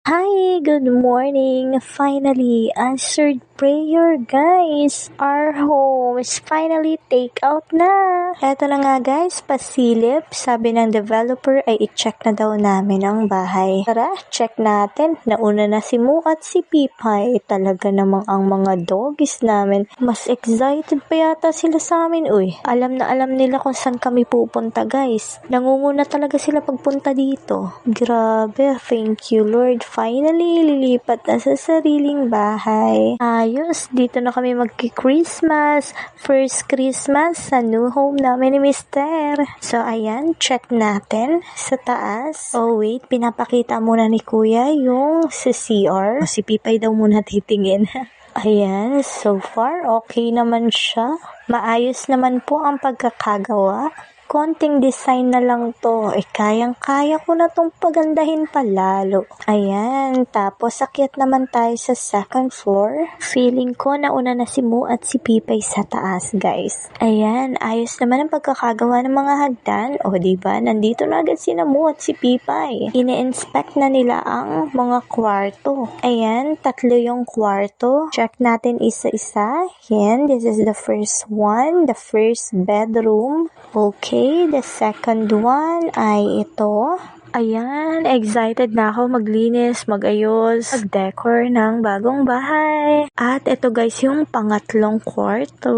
Hi, good morning. Finally, answered prayer, guys. Our home is finally take out na. Eto na nga, guys, pasilip. Sabi ng developer ay i-check na daw namin ang bahay. Tara, check natin. Nauna na si Mo at si Pipay. Talaga namang ang mga doggies namin. Mas excited pa yata sila sa amin, uy. Alam na alam nila kung saan kami pupunta, guys. Nangunguna talaga sila pagpunta dito. Grabe, thank you, Lord. Finally, lilipat na sa sariling bahay. Ayos, dito na kami magki-Christmas. First Christmas sa new home namin ni Mister. So, ayan, check natin sa taas. Oh, wait, pinapakita muna ni Kuya yung sa CR. Si Pipay daw muna titingin. Ayan, so far, okay naman siya. Maayos naman po ang pagkakagawa. Konting design na lang to. Kayang-kaya ko na tong pagandahin palalo. Ayan, tapos akyat naman tayo sa second floor. Feeling ko nauna na si Mo at si Pipay sa taas, guys. Ayan, ayos naman ang pagkakagawa ng mga hagdan. O, diba? Nandito na agad si Mo at si Pipay. Ine-inspect na nila ang mga kwarto. Ayan, 3 yung kwarto. Check natin isa-isa. Ayan, this is the first one. The first bedroom. Okay, the second one ay ito. Ayan, excited na ako maglinis, magayos, mag-decor ng bagong bahay. At ito guys, yung pangatlong kwarto.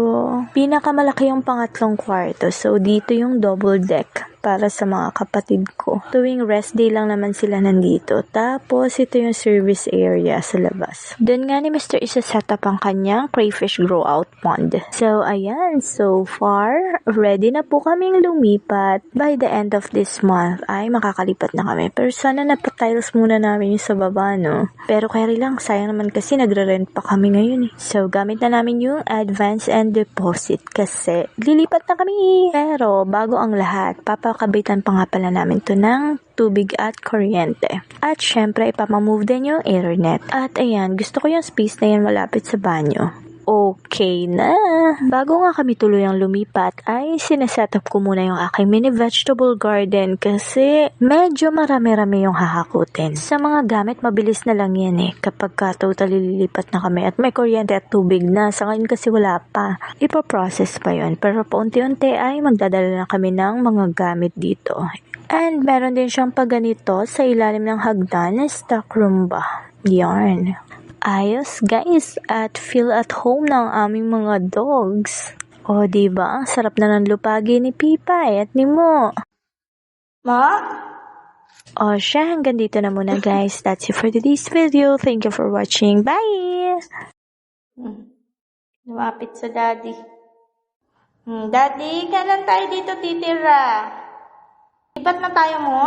Pinakamalaki yung pangatlong kwarto. So, dito yung double deck para sa mga kapatid ko. Tuwing rest day lang naman sila nandito. Tapos, ito yung service area sa labas. Doon nga ni Mr. isa-set up ang kanyang crayfish grow out pond. So, ayan. So far, ready na po kaming lumipat. By the end of this month, ay makakalipat na kami. Pero sana napatiles muna namin yung sa baba, no? Pero kaya lang, sayang naman kasi nagre-rent pa kami ngayon eh. So, gamit na namin yung advance and deposit kasi lilipat na kami. Pero, bago ang lahat, papakabitan pa nga pala namin to ng tubig at kuryente. At syempre, ipapamove din yung internet. At ayan, gusto ko yung space na yan malapit sa banyo. Okay na. Bago nga kami tuluyang lumipat, ay sineset up ko muna yung aking mini vegetable garden kasi medyo marami-rami yung hahakutin. Sa mga gamit, mabilis na lang yan eh kapag totally lilipat na kami at may kuryente at tubig na. Sa ngayon kasi wala pa. Ipaprocess pa yun. Pero paunti-unti ay magdadala na kami ng mga gamit dito. And meron din siyang pagganito sa ilalim ng hagdan na stock room ba. Yarn. Ayos guys, at feel at home ng aming mga dogs. O diba, ang sarap na ng lupagi ni Pipay at ni Mo. Ma? O siya, hanggang dito na muna guys. That's it for today's video. Thank you for watching. Bye! Lumapit sa daddy. Daddy, kailan tayo dito titira? Lipat na tayo mo?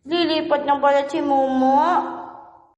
Lilipat ng pala si Momo.